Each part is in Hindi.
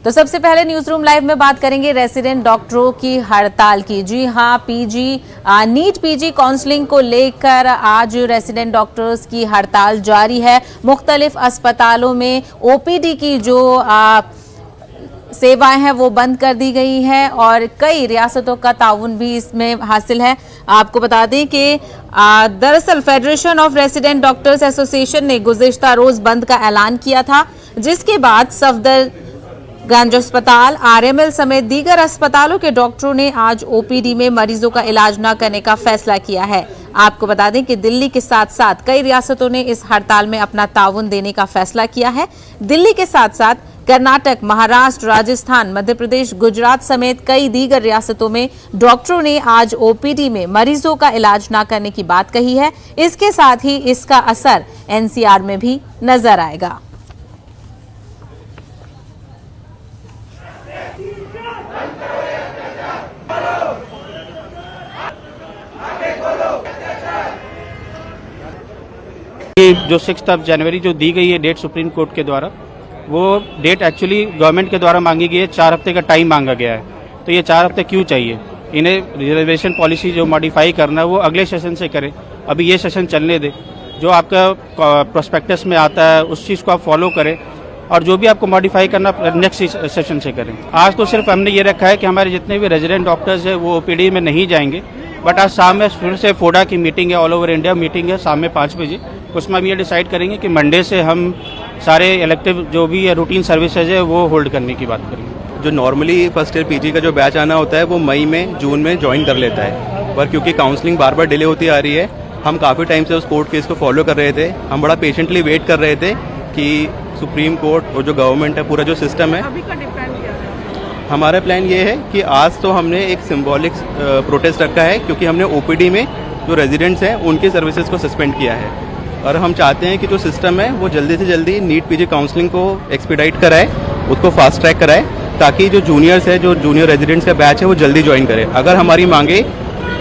तो सबसे पहले न्यूज रूम लाइव में बात करेंगे रेसिडेंट डॉक्टरों की हड़ताल की। जी हां, नीट पीजी काउंसलिंग को लेकर आज रेसिडेंट डॉक्टर्स की हड़ताल जारी है। मुख्तलिफ अस्पतालों में ओपीडी की जो सेवाएं हैं वो बंद कर दी गई हैं और कई रियासतों का ताउन भी इसमें हासिल है। आपको बता दें कि दरअसल federation of resident doctors association ने गुज़िश्ता रोज बंद का ऐलान किया था, जिसके बाद सफदरगंज अस्पताल, आरएमएल समेत दीगर अस्पतालों के डॉक्टरों ने आज ओपीडी में मरीजों का इलाज न करने का फैसला किया है। आपको बता दें कि दिल्ली के साथ साथ कई रियासतों ने इस हड़ताल में अपना ताउन देने का फैसला किया है। दिल्ली के साथ साथ कर्नाटक, महाराष्ट्र, राजस्थान, मध्य प्रदेश, गुजरात समेत कई दीगर रियासतों में डॉक्टरों ने आज ओपीडी में मरीजों का इलाज न करने की बात कही है। इसके साथ ही इसका असर एनसीआर में भी नजर आएगा। जो 6 जनवरी जो दी गई है डेट सुप्रीम कोर्ट के द्वारा, वो डेट एक्चुअली गवर्नमेंट के द्वारा मांगी गई है। 4 हफ्ते का टाइम मांगा गया है। तो ये 4 हफ्ते क्यों चाहिए? इन्हें रिजर्वेशन पॉलिसी जो मॉडिफाई करना है वो अगले सेशन से करें, अभी ये सेशन चलने दें। जो आपका प्रोस्पेक्टस में आता है उस चीज़ को आप फॉलो करें और जो भी आपको मॉडिफाई करना नेक्स्ट सेशन से करें। आज तो सिर्फ हमने ये रखा है कि हमारे जितने भी रेजिडेंट डॉक्टर्स हैं वो ओपीडी में नहीं जाएंगे, बट आज शाम में फिर से फोडा की मीटिंग है, ऑल ओवर इंडिया मीटिंग है शाम में 5 बजे। उसमें हम ये डिसाइड करेंगे कि मंडे से हम सारे इलेक्टिव जो भी रूटीन सर्विसेज है वो होल्ड करने की बात करेंगे। जो नॉर्मली फर्स्ट ईयर पीजी का जो बैच आना होता है वो मई में, जून में ज्वाइन कर लेता है, पर क्योंकि काउंसलिंग बार बार डिले होती आ रही है, हम काफ़ी टाइम से उस कोर्ट केस को फॉलो कर रहे थे। हम बड़ा पेशेंटली वेट कर रहे थे कि सुप्रीम कोर्ट और जो गवर्नमेंट है, पूरा जो सिस्टम है। अभी का डिफरेंस क्या है? हमारा प्लान ये है कि आज तो हमने एक सिंबॉलिक प्रोटेस्ट रखा है, क्योंकि हमने ओपीडी में जो रेजिडेंट्स हैं उनकी सर्विसेज को सस्पेंड किया है और हम चाहते हैं कि जो सिस्टम है वो जल्दी से जल्दी नीट पीजी काउंसलिंग को एक्सपीडाइट कराए, उसको फास्ट ट्रैक कराए, ताकि जो जूनियर्स है, जो जूनियर रेजिडेंट्स का बैच है वो जल्दी ज्वाइन करे। अगर हमारी मांगे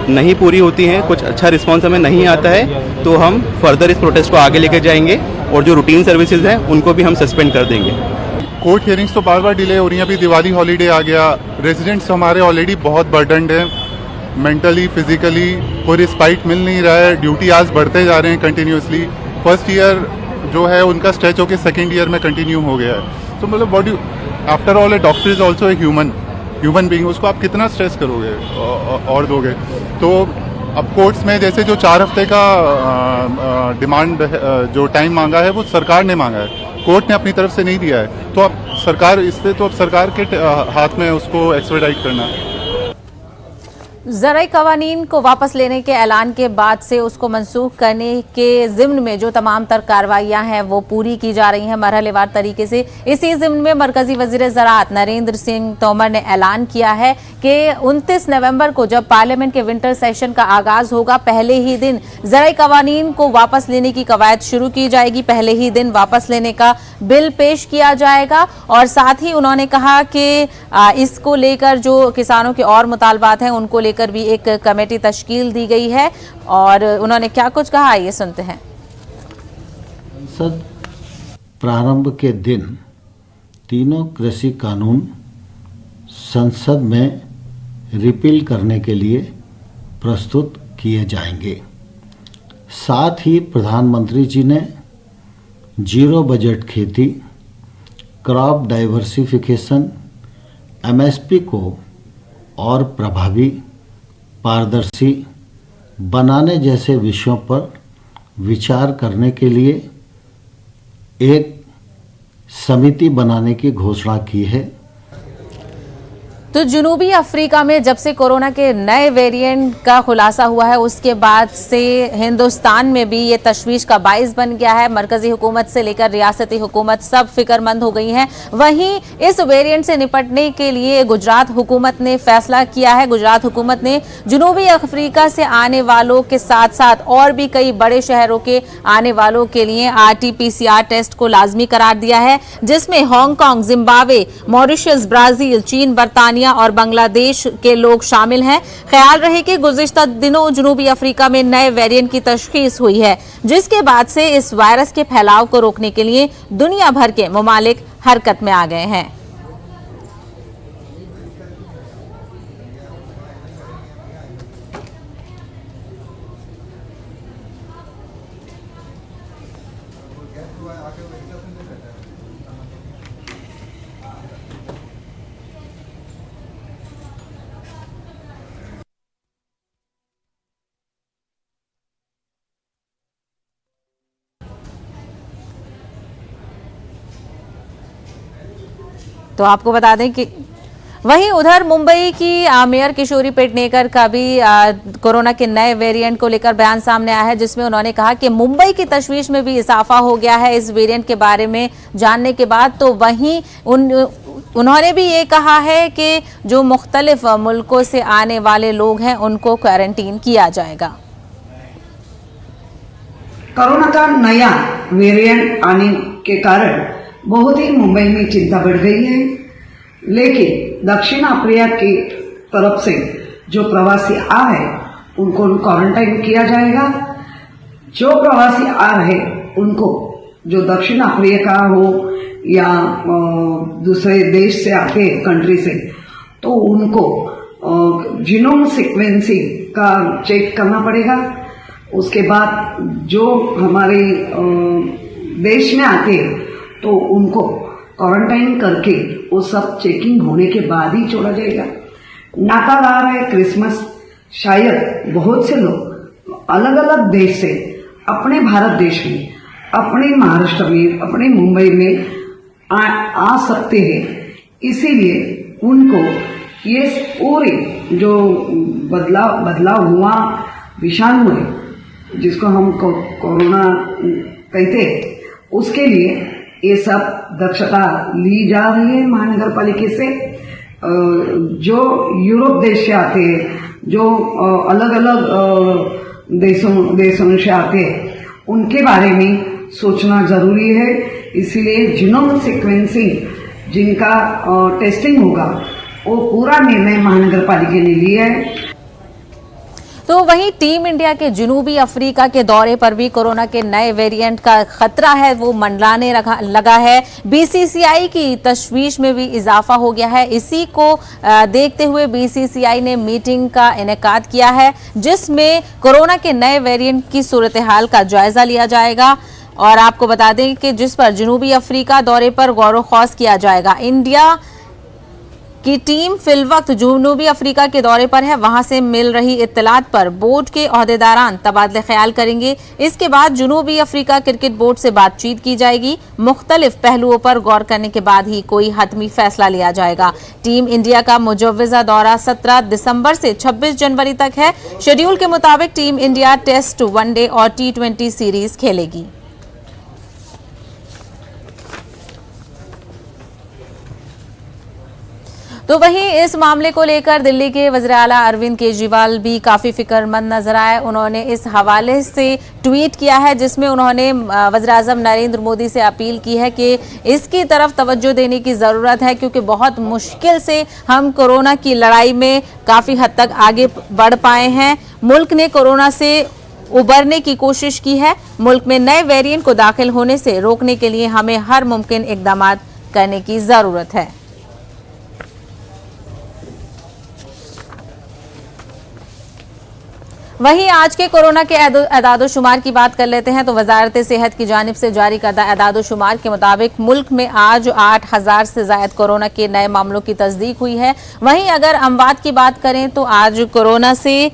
नहीं पूरी होती हैं, कुछ अच्छा रिस्पॉन्स हमें नहीं आता है, तो हम फर्दर इस प्रोटेस्ट को आगे लेके जाएंगे और जो रूटीन सर्विसेज हैं उनको भी हम सस्पेंड कर देंगे। कोर्ट हियरिंग्स तो बार बार डिले हो रही हैं। अभी दिवाली हॉलीडे आ गया, रेजिडेंट्स हमारे ऑलरेडी बहुत बर्डनड हैं, मेंटली फिजिकली कोई रिस्पाइट मिल नहीं रहा है। ड्यूटी आज बढ़ते जा रहे हैं कंटिन्यूसली। फर्स्ट ईयर जो है उनका स्ट्रेच होकर सेकेंड ईयर में कंटिन्यू हो गया है। तो मतलब body after all A doctor is also a human being, उसको आप कितना स्ट्रेस करोगे और दोगे। तो अब कोर्ट्स में जैसे जो 4 हफ्ते का डिमांड जो टाइम मांगा है वो सरकार ने मांगा है, कोर्ट ने अपनी तरफ से नहीं दिया है। तो अब सरकार इस पे, तो अब सरकार के हाथ में उसको एक्सपेडाइट करना है। ज़राई कवानीन को वापस लेने के ऐलान के बाद से उसको मनसूख करने के ज़िम्न में जो तमाम तर कार्रवाइयाँ हैं वो पूरी की जा रही हैं मरहलेवार तरीके से। इसी ज़िम्न में मरकजी वज़ीर ज़राअत नरेंद्र सिंह तोमर ने ऐलान किया है कि 29 नवंबर को जब पार्लियामेंट के विंटर सेशन का आगाज़ होगा, पहले ही दिन ज़राई कवानीन को वापस लेने की कवायद शुरू की जाएगी। पहले ही दिन वापस लेने का बिल पेश किया जाएगा और साथ ही उन्होंने कहा कि इसको लेकर जो किसानों के और मुतालबात हैं उनको लेकर भी एक कमेटी तश्कील दी गई है। और उन्होंने क्या कुछ कहा, ये सुनते हैं। संसद प्रारंभ के दिन तीनों कृषि कानून संसद में रिपील करने के लिए प्रस्तुत किए जाएंगे। साथ ही प्रधानमंत्री जी ने जीरो बजट खेती, क्रॉप डाइवर्सिफिकेशन, एमएसपी को और प्रभावी, पारदर्शी बनाने जैसे विषयों पर विचार करने के लिए एक समिति बनाने की घोषणा की है। तो जनूबी अफ्रीका में जब से कोरोना के नए वेरिएंट का खुलासा हुआ है उसके बाद से हिंदुस्तान में भी ये तशवीश का बाइस बन गया है। मरकजी हुकूमत से लेकर रियासती हुकूमत सब फिक्रमंद हो गई हैं। वहीं इस वेरिएंट से निपटने के लिए गुजरात हुकूमत ने फैसला किया है। गुजरात हुकूमत ने जनूबी अफ्रीका से आने वालों के साथ साथ और भी कई बड़े शहरों के आने वालों के लिए RT-PCR टेस्ट को लाजमी करार दिया है, जिसमें हांगकांग, जिम्बाब्वे, मॉरिशस, ब्राजील, चीन, बर्तानिया और बांग्लादेश के लोग शामिल हैं। ख्याल रहे कि गुज़िश्ता दिनों जनूबी अफ्रीका में नए वेरिएंट की तशखीस हुई है, जिसके बाद से इस वायरस के फैलाव को रोकने के लिए दुनिया भर के ममालिक हरकत में आ गए हैं। तो आपको बता दें कि वहीं उधर मुंबई की मेयर किशोरी पेडनेकर का भी कोरोना के नए वेरिएंट को लेकर बयान सामने आया है, जिसमें उन्होंने कहा कि मुंबई की तशवीश में भी इजाफा हो गया है इस वेरिएंट के बारे में जानने के बाद। तो वहीं उन्होंने भी ये कहा है कि जो मुख्तलिफ मुल्कों से आने वाले लोग हैं उनको क्वारंटीन किया जाएगा। कोरोना का नया वेरिएंट आने के कारण बहुत ही मुंबई में चिंता बढ़ गई है, लेकिन दक्षिण अफ्रीका की तरफ से जो प्रवासी आ रहे उनको क्वारंटाइन किया जाएगा। जो प्रवासी आ रहे उनको जो दक्षिण अफ्रीका हो या दूसरे देश से आते कंट्री से, तो उनको जीनोम सीक्वेंसिंग का चेक करना पड़ेगा। उसके बाद जो हमारे देश में आते तो उनको क्वारंटाइन करके वो सब चेकिंग होने के बाद ही छोड़ा जाएगा। नाता आ रहा है क्रिसमस, शायद बहुत से लोग अलग अलग देश से अपने भारत देश में, अपने महाराष्ट्र में, अपने मुंबई में आ सकते हैं। इसीलिए उनको ये पूरी जो बदलाव हुआ विषाणु है, जिसको हम कोरोना कहते हैं, उसके लिए ये सब दक्षता ली जा रही है महानगर पालिका से। जो यूरोप देश से आते हैं, जो अलग अलग देशों से आते हैं, उनके बारे में सोचना जरूरी है। इसीलिए जीनोम सीक्वेंसिंग जिनका टेस्टिंग होगा वो पूरा निर्णय महानगर पालिका ने लिया है। तो वहीं टीम इंडिया के जनूबी अफ्रीका के दौरे पर भी कोरोना के नए वेरिएंट का खतरा है वो मंडराने लगा है। बीसीसीआई की तशवीश में भी इजाफा हो गया है। इसी को देखते हुए बीसीसीआई ने मीटिंग का इनेकाद किया है, जिसमें कोरोना के नए वेरिएंट की सूरत हाल का जायजा लिया जाएगा। और आपको बता दें कि जिस पर जनूबी अफ्रीका दौरे पर गौर खौस किया जाएगा। इंडिया की टीम फिलवक्त जनूबी अफ्रीका के दौरे पर है। वहां से मिल रही इत्तलात पर बोर्ड के ओहदेदारान तबादले ख्याल करेंगे। इसके बाद जनूबी अफ्रीका क्रिकेट बोर्ड से बातचीत की जाएगी। मुख्तलिफ पहलुओं पर गौर करने के बाद ही कोई हतमी फैसला लिया जाएगा। टीम इंडिया का मुजव्वजा दौरा 17 दिसंबर से 26 जनवरी तक है। शेड्यूल के मुताबिक टीम इंडिया टेस्ट, वनडे और T20 सीरीज खेलेगी। तो वहीं इस मामले को लेकर दिल्ली के वज़ीर आला अरविंद केजरीवाल भी काफ़ी फिक्रमंद नजर आए। उन्होंने इस हवाले से ट्वीट किया है, जिसमें उन्होंने वज़ीर आज़म नरेंद्र मोदी से अपील की है कि इसकी तरफ तवज्जो देने की ज़रूरत है, क्योंकि बहुत मुश्किल से हम कोरोना की लड़ाई में काफ़ी हद तक आगे बढ़ पाए हैं। मुल्क ने कोरोना से उबरने की कोशिश की है। मुल्क में नए वेरिएंट को दाखिल होने से रोकने के लिए हमें हर मुमकिन इक़दाम करने की ज़रूरत है। वहीं आज के कोरोना के एदादोशुमार की बात कर लेते हैं। तो वजारत सेहत की जानिब से जारी करदा एदादोशुमार के मुताबिक मुल्क में आज 8000 से ज़ायद कोरोना के नए मामलों की तस्दीक हुई है। वहीं अगर अमवात की बात करें तो आज कोरोना से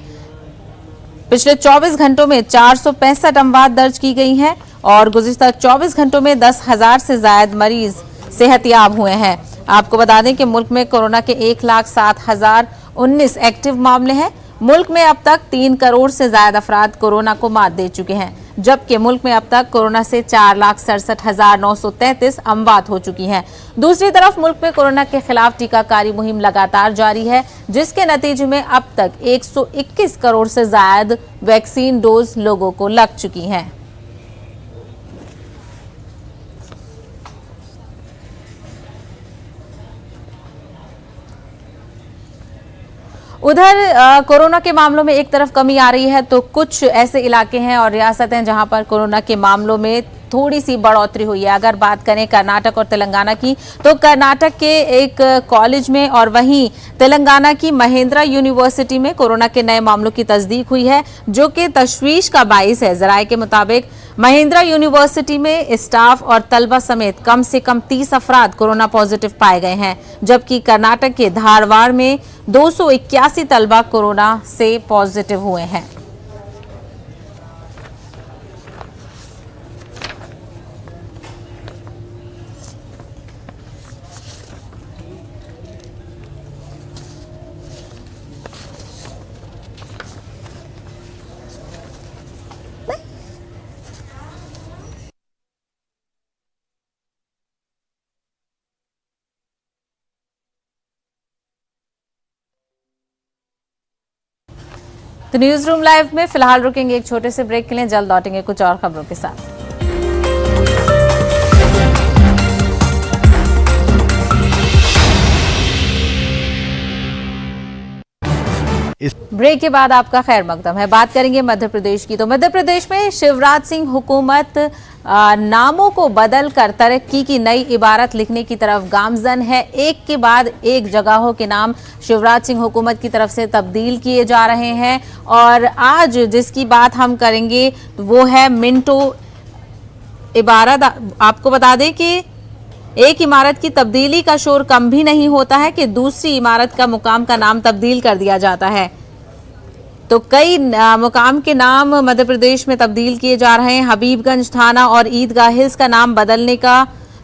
पिछले 24 घंटों में 465 अमवात दर्ज की गई हैं और गुज़िश्ता 24 घंटों में 10,000 से ज़ायद मरीज सेहतयाब हुए हैं। आपको बता दें कि मुल्क में कोरोना के 1,07,019 एक्टिव मामले हैं। मुल्क में अब तक 3 करोड़ से ज्यादा अफराद कोरोना को मात दे चुके हैं, जबकि मुल्क में अब तक कोरोना से 4,67,933 अमवात हो चुकी हैं। दूसरी तरफ मुल्क में कोरोना के खिलाफ टीकाकारी मुहिम लगातार जारी है, जिसके नतीजे में अब तक 121 करोड़ से ज्यादा वैक्सीन डोज लोगों को लग चुकी हैं। उधर कोरोना के मामलों में एक तरफ कमी आ रही है, तो कुछ ऐसे इलाके हैं और रियासतें हैं जहां पर कोरोना के मामलों में थोड़ी सी बढ़ोतरी हुई है। अगर बात करें कर्नाटक और तेलंगाना की, तो कर्नाटक के एक कॉलेज में और वहीं तेलंगाना की महेंद्रा यूनिवर्सिटी में कोरोना के नए मामलों की तस्दीक हुई है, जो कि तशवीश का बाइस है। जराये के मुताबिक महेंद्रा यूनिवर्सिटी में स्टाफ और तलबा समेत कम से कम 30 अफराद कोरोना पॉजिटिव पाए गए हैं, जबकि कर्नाटक के धारवाड़ में 281 तलबा कोरोना से पॉजिटिव हुए हैं। तो न्यूज रूम लाइव में फिलहाल रुकेंगे एक छोटे से ब्रेक के लिए, जल्द लौटेंगे कुछ और खबरों के साथ। ब्रेक के बाद आपका खैर मकदम है। बात करेंगे मध्य प्रदेश की। तो मध्य प्रदेश में शिवराज सिंह हुकूमत नामों को बदलकर तरक्की की नई इबारत लिखने की तरफ गामजन है। एक के बाद एक जगहों के नाम शिवराज सिंह हुकूमत की तरफ से तब्दील किए जा रहे हैं और आज जिसकी बात हम करेंगे वो है मिंटो इबारत। आपको बता दें कि एक इमारत की तब्दीली का शोर कम भी नहीं होता है कि दूसरी इमारत का मुकाम का नाम तब्दील कर दिया जाता है। तो कई मुकाम के नाम मध्य प्रदेश में तब्दील किए जा रहे हैं। हबीबगंज थाना और ईदगाह हिल्स का नाम बदलने का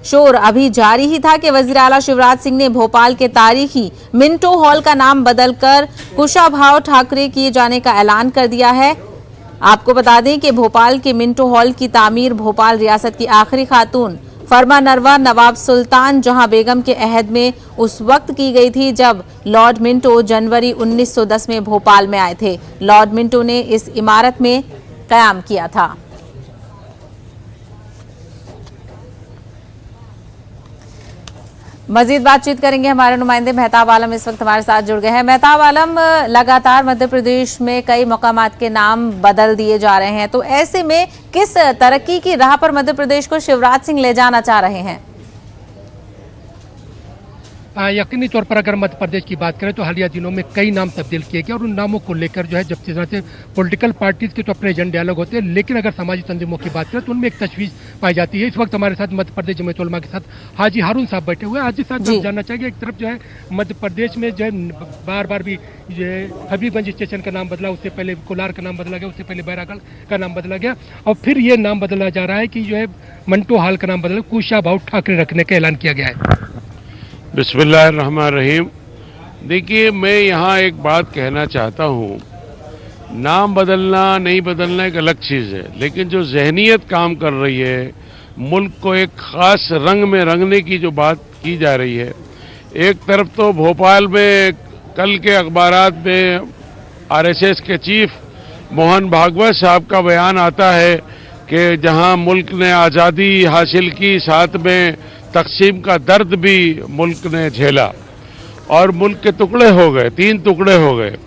शोर अभी जारी ही था कि वजीर आला शिवराज सिंह ने भोपाल के तारीखी मिंटो हॉल का नाम बदलकर कुशाभाऊ ठाकरे किए जाने का ऐलान कर दिया है। आपको बता दें कि भोपाल के मिंटो हॉल की तामीर भोपाल रियासत की आखिरी खातून फरमा नरवा नवाब सुल्तान जहां बेगम के अहद में उस वक्त की गई थी जब लॉर्ड मिंटो जनवरी 1910 में भोपाल में आए थे। लॉर्ड मिंटो ने इस इमारत में कयाम किया था। मजीद बातचीत करेंगे, हमारे नुमाइंदे मेहताब आलम इस वक्त हमारे साथ जुड़ गए हैं। मेहताब आलम, लगातार मध्य प्रदेश में कई मकामात के नाम बदल दिए जा रहे हैं, तो ऐसे में किस तरक्की की राह पर मध्य प्रदेश को शिवराज सिंह ले जाना चाह रहे हैं? यकीनी तौर पर अगर मध्य प्रदेश की बात करें तो हालिया दिनों में कई नाम तब्दील किए गए और उन नामों को लेकर जो है जब जिस तरह से पॉलिटिकल पार्टीज के तो अपने एजेंडे अलग होते हैं, लेकिन अगर समाजी तंजीमों की बात करें तो उनमें एक तशवीश पाई जाती है। इस वक्त हमारे साथ मध्य प्रदेश जमीयत उलमा के साथ हाजी हारून साहब बैठे हुए हैं। हाजी साहब जानना चाहिए, एक तरफ जो है मध्य प्रदेश में जो है बार बार भी जो है हबीबगंज स्टेशन का नाम बदला, उससे पहले कोलार का नाम बदला गया, उससे पहले बैरागढ़ का नाम बदला गया और फिर ये नाम बदला जा रहा है कि जो है मंटो हॉल का नाम बदला कुशाभाऊ ठाकरे रखने का ऐलान किया गया है। बिस्मिल्लाहिर्रहमानिर्रहीम। देखिए, मैं यहाँ एक बात कहना चाहता हूँ, नाम बदलना नहीं बदलना एक अलग चीज़ है, लेकिन जो जहनीत काम कर रही है, मुल्क को एक ख़ास रंग में रंगने की जो बात की जा रही है, एक तरफ तो भोपाल में कल के अखबारात में आरएसएस के चीफ मोहन भागवत साहब का बयान आता है कि जहाँ मुल्क ने आज़ादी हासिल की, साथ में तकसीम का दर्द भी मुल्क ने झेला और मुल्क के टुकड़े हो गए, 3 टुकड़े हो गए।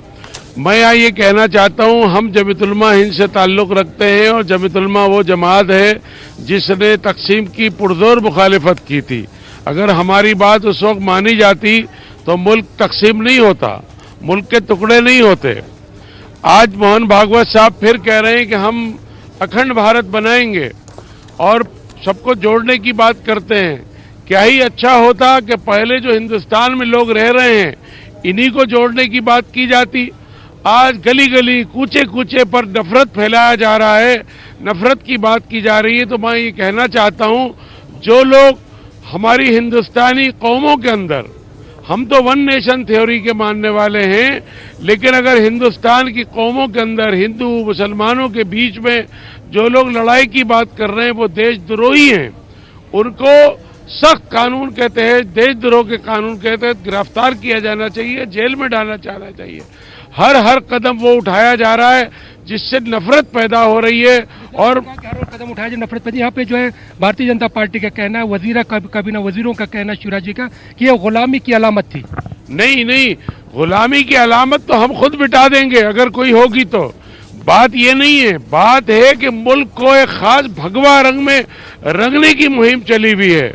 मैं यहाँ ये कहना चाहता हूँ, हम जमीयत उलमा हिंद से ताल्लुक़ रखते हैं और जमीयत उलमा वो जमात है जिसने तकसीम की पुरजोर मुखालिफत की थी। अगर हमारी बात उस वक्त मानी जाती तो मुल्क तकसीम नहीं होता, मुल्क के टुकड़े नहीं होते। आज मोहन भागवत साहब फिर कह रहे हैं कि हम अखंड भारत बनाएंगे और सबको जोड़ने की बात करते हैं। क्या ही अच्छा होता कि पहले जो हिंदुस्तान में लोग रह रहे हैं इन्हीं को जोड़ने की बात की जाती। आज गली गली कूचे कूचे पर नफरत फैलाया जा रहा है, नफरत की बात की जा रही है। तो मैं ये कहना चाहता हूँ, जो लोग हमारी हिंदुस्तानी कौमों के अंदर, हम तो वन नेशन थ्योरी के मानने वाले हैं, लेकिन अगर हिंदुस्तान की कौमों के अंदर हिंदू मुसलमानों के बीच में जो लोग लड़ाई की बात कर रहे हैं वो देशद्रोही हैं, उनको सख्त कानून के तहत, देशद्रोह के कानून के तहत गिरफ्तार किया जाना चाहिए, जेल में डालना जाना चाहिए। हर कदम वो उठाया जा रहा है जिससे नफरत पैदा हो रही है और हर कदम उठाया जो नफरत पैदा। यहाँ पे जो है भारतीय जनता पार्टी का कहना है, वजीरा काबीना वजीरों का कहना, शिवराज जी का, कि ये गुलामी की अलामत थी। नहीं, गुलामी की अलामत तो हम खुद मिटा देंगे अगर कोई होगी तो। बात ये नहीं है, बात है कि मुल्क को एक खास भगवा रंग में रंगने की मुहिम चली हुई है।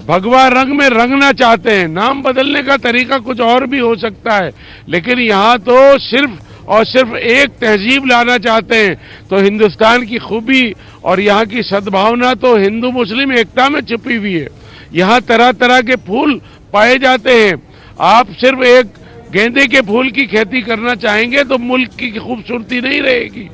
भगवा रंग में रंगना चाहते हैं। नाम बदलने का तरीका कुछ और भी हो सकता है, लेकिन यहाँ तो सिर्फ और सिर्फ एक तहजीब लाना चाहते हैं। तो हिंदुस्तान की खूबी और यहाँ की सद्भावना तो हिंदू मुस्लिम एकता में छुपी हुई है। यहाँ तरह तरह के फूल पाए जाते हैं। आप सिर्फ एक गेंदे के फूल की खेती करना चाहेंगे तो मुल्क की खूबसूरती नहीं रहेगी।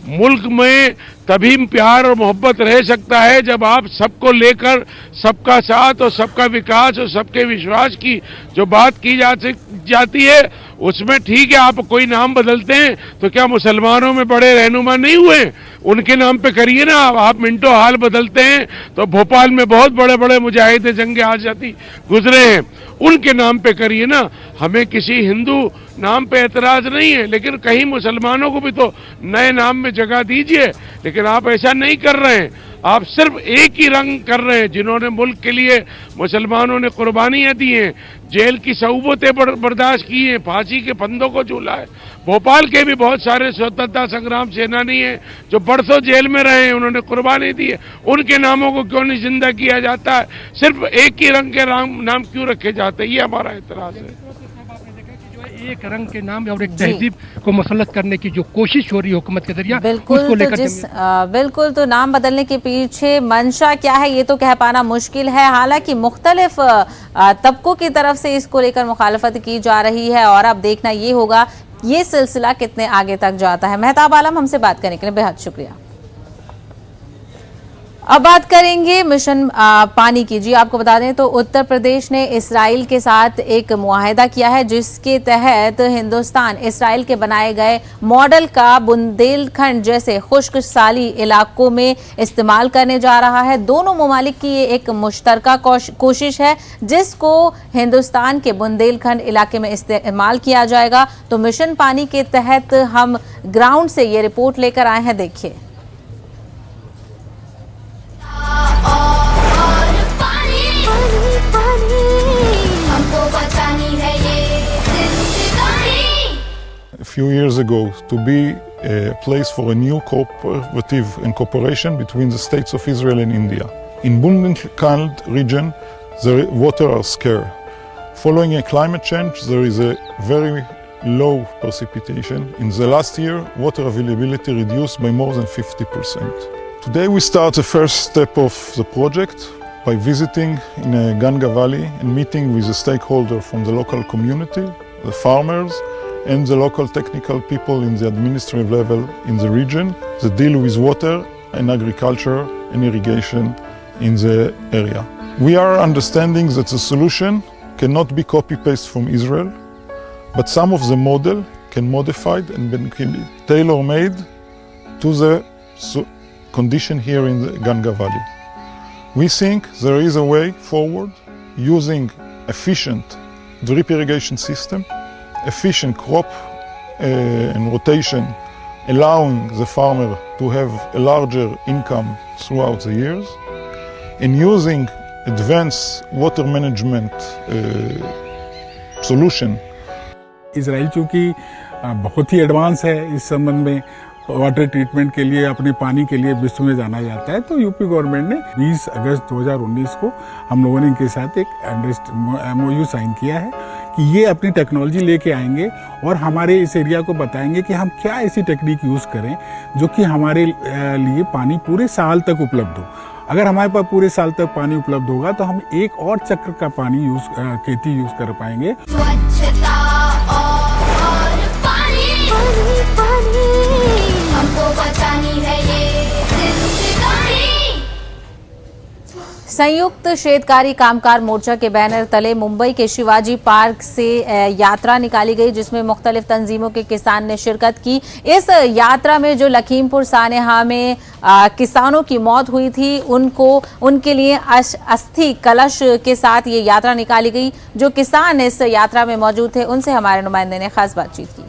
मुल्क में तभी प्यार और मोहब्बत रह सकता है जब आप सबको लेकर, सबका साथ और सबका विकास और सबके विश्वास की जो बात की जाती है उसमें ठीक है, आप कोई नाम बदलते हैं तो क्या मुसलमानों में बड़े रहनुमा नहीं हुए? उनके नाम पे करिए ना। आप मिनटों हाल बदलते हैं तो भोपाल में बहुत बड़े बड़े मुजाहिद जंग आज़ादी गुजरे हैं, उनके नाम पे करिए ना। हमें किसी हिंदू नाम पे एतराज नहीं है, लेकिन कहीं मुसलमानों को भी तो नए नाम में जगह दीजिए। लेकिन आप ऐसा नहीं कर रहे हैं, आप सिर्फ एक ही रंग कर रहे हैं। जिन्होंने मुल्क के लिए मुसलमानों ने कुर्बानियां दी हैं, जेल की सऊबतें बर्दाश्त की हैं, फांसी के फंदों को झूला है। भोपाल के भी बहुत सारे स्वतंत्रता संग्राम सेनानी हैं जो बरसों जेल में रहे हैं, उन्होंने कुर्बानी दी है। उनके नामों को क्यों नहीं जिंदा किया जाता है? सिर्फ एक ही रंग के नाम क्यों रखे जाते हैं? ये हमारा एतराज है। एक रंग के नाम और एक तहजीब को मुसल्लत करने की जो कोशिश हो रही है हुकूमत के जरिए, बिल्कुल उसको लेकर बिल्कुल तो नाम बदलने के पीछे मंशा क्या है ये तो कह पाना मुश्किल है। हालांकि मुख्तलिफ तबकों की तरफ से इसको लेकर मुखालफत की जा रही है और अब देखना ये होगा ये सिलसिला कितने आगे तक जाता है। मेहताब आलम हमसे बात करने के लिए बेहद शुक्रिया। अब बात करेंगे मिशन पानी की। जी आपको बता दें तो उत्तर प्रदेश ने इसराइल के साथ एक मुआहदा किया है जिसके तहत हिंदुस्तान इसराइल के बनाए गए मॉडल का बुंदेलखंड जैसे खुश्क साली इलाकों में इस्तेमाल करने जा रहा है। दोनों ममालिक की ये एक मुश्तरका कोशिश है जिसको हिंदुस्तान के बुंदेलखंड इलाके में इस्तेमाल किया जाएगा। तो मिशन पानी के तहत हम ग्राउंड से ये रिपोर्ट लेकर आए हैं, देखिए। A few years ago to be a place for a new cooperative and cooperation between the states of Israel and India. In Bundelkhand region, the water are scarce. Following a climate change, there is a very low precipitation. In the last year, water availability reduced by more than 50%. Today we start the first step of the project by visiting in Ganga Valley and meeting with the stakeholders from the local community, the farmers, and the local technical people in the administrative level in the region that deal with water and agriculture and irrigation in the area. We are understanding that the solution cannot be copy-paste from Israel, but some of the model can modified and can be tailor-made to the condition here in the Ganga Valley. We think there is a way forward using efficient drip irrigation system, efficient crop and rotation, allowing the farmer to have a larger income throughout the years, and using advanced water management solution. Israel चूँकि बहुत ही एडवांस है इस संबंध में, वाटर ट्रीटमेंट के लिए, अपने पानी के लिए विश्व में जाना जाता है, तो यूपी गवर्नमेंट ने 20 अगस्त 2019 को हम लोगों ने इनके साथ एक MOU साइन किया है कि ये अपनी टेक्नोलॉजी लेके आएंगे और हमारे इस एरिया को बताएंगे कि हम क्या ऐसी टेक्निक यूज़ करें जो कि हमारे लिए पानी पूरे साल तक उपलब्ध हो। अगर हमारे पास पूरे साल तक पानी उपलब्ध होगा तो हम एक और चक्र का पानी खेती यूज़ कर पाएंगे। संयुक्त शेतकारी कामगार मोर्चा के बैनर तले मुंबई के शिवाजी पार्क से यात्रा निकाली गई जिसमें मुख्तलिफ तंजीमों के किसान ने शिरकत की। इस यात्रा में जो लखीमपुर सानेहा में किसानों की मौत हुई थी उनके लिए अस्थि कलश के साथ ये यात्रा निकाली गई। जो किसान इस यात्रा में मौजूद थे उनसे हमारे नुमाइंदे ने खास बातचीत की।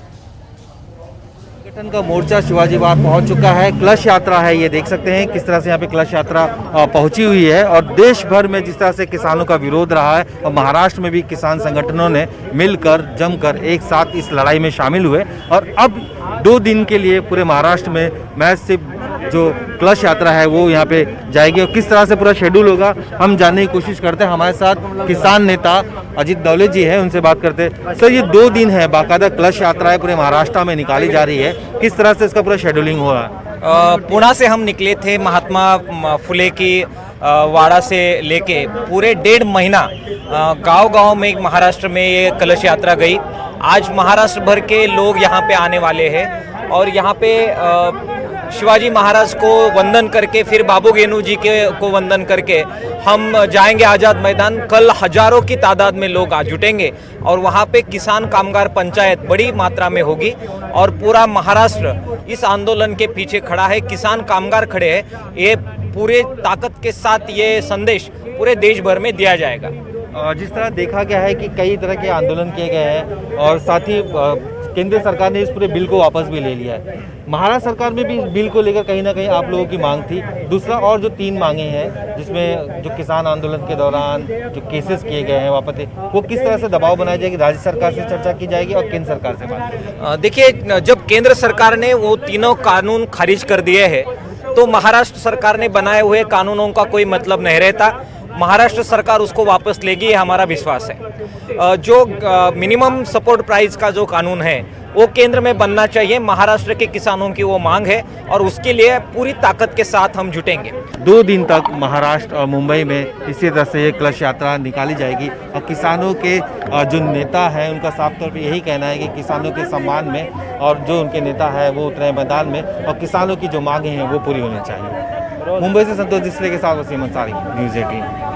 संगठन का मोर्चा शिवाजी बाग पहुंच चुका है। क्लश यात्रा है, ये देख सकते हैं किस तरह से यहाँ पे क्लश यात्रा पहुंची हुई है और देश भर में जिस तरह से किसानों का विरोध रहा है और महाराष्ट्र में भी किसान संगठनों ने मिलकर जमकर एक साथ इस लड़ाई में शामिल हुए और अब 2 दिन के लिए पूरे महाराष्ट्र में महज सिर्फ जो क्लश यात्रा है वो यहाँ पे जाएगी और किस तरह से पूरा शेड्यूल होगा हम जानने की कोशिश करते हैं। हमारे साथ किसान नेता अजीत दौले जी हैं, उनसे बात करते हैं। सर, ये 2 दिन है, बाकायदा क्लश यात्रा है, पूरे महाराष्ट्र में निकाली जा रही है, किस तरह से इसका पूरा शेड्यूलिंग हो रहा है? पुणे से हम निकले थे, महात्मा फुले की वाड़ा से लेके पूरे 1.5 महीना गांव-गांव में महाराष्ट्र में ये कलश यात्रा गई। आज महाराष्ट्र भर के लोग यहाँ पे आने वाले हैं और यहाँ पे शिवाजी महाराज को वंदन करके फिर बाबू गेनू जी के को वंदन करके हम जाएंगे आज़ाद मैदान। कल हजारों की तादाद में लोग आ जुटेंगे और वहाँ पे किसान कामगार पंचायत बड़ी मात्रा में होगी और पूरा महाराष्ट्र इस आंदोलन के पीछे खड़ा है, किसान कामगार खड़े हैं। ये पूरे ताकत के साथ ये संदेश पूरे देश भर में दिया जाएगा। जिस तरह देखा गया है कि कई तरह के आंदोलन किए गए हैं और साथ ही केंद्र सरकार ने इस पूरे बिल को वापस भी ले लिया है। महाराष्ट्र सरकार में भी इस बिल को लेकर कहीं ना कहीं आप लोगों की मांग थी। दूसरा और जो 3 मांगे हैं जिसमें जो किसान आंदोलन के दौरान जो केसेस किए गए हैं वापस, वो किस तरह से दबाव बनाया जाएगी, राज्य सरकार से चर्चा की जाएगी और केंद्र सरकार से बात? देखिए, जब केंद्र सरकार ने वो तीनों कानून खारिज कर दिए हैं तो महाराष्ट्र सरकार ने बनाए हुए कानूनों का कोई मतलब नहीं रहता। महाराष्ट्र सरकार उसको वापस लेगी, ये हमारा विश्वास है। जो मिनिमम सपोर्ट प्राइस का जो कानून है वो केंद्र में बनना चाहिए। महाराष्ट्र के किसानों की वो मांग है और उसके लिए पूरी ताकत के साथ हम जुटेंगे। 2 दिन तक महाराष्ट्र और मुंबई में इसी तरह से ये कलश यात्रा निकाली जाएगी और किसानों के जो नेता हैं उनका साफ तौर पे यही कहना है कि किसानों के सम्मान में और जो उनके नेता है वो उतरे मैदान में और किसानों की जो मांगे हैं वो पूरी होनी चाहिए। मुंबई से संतोष डिसले के साथ वसीम अंसारी, न्यूज़ 18।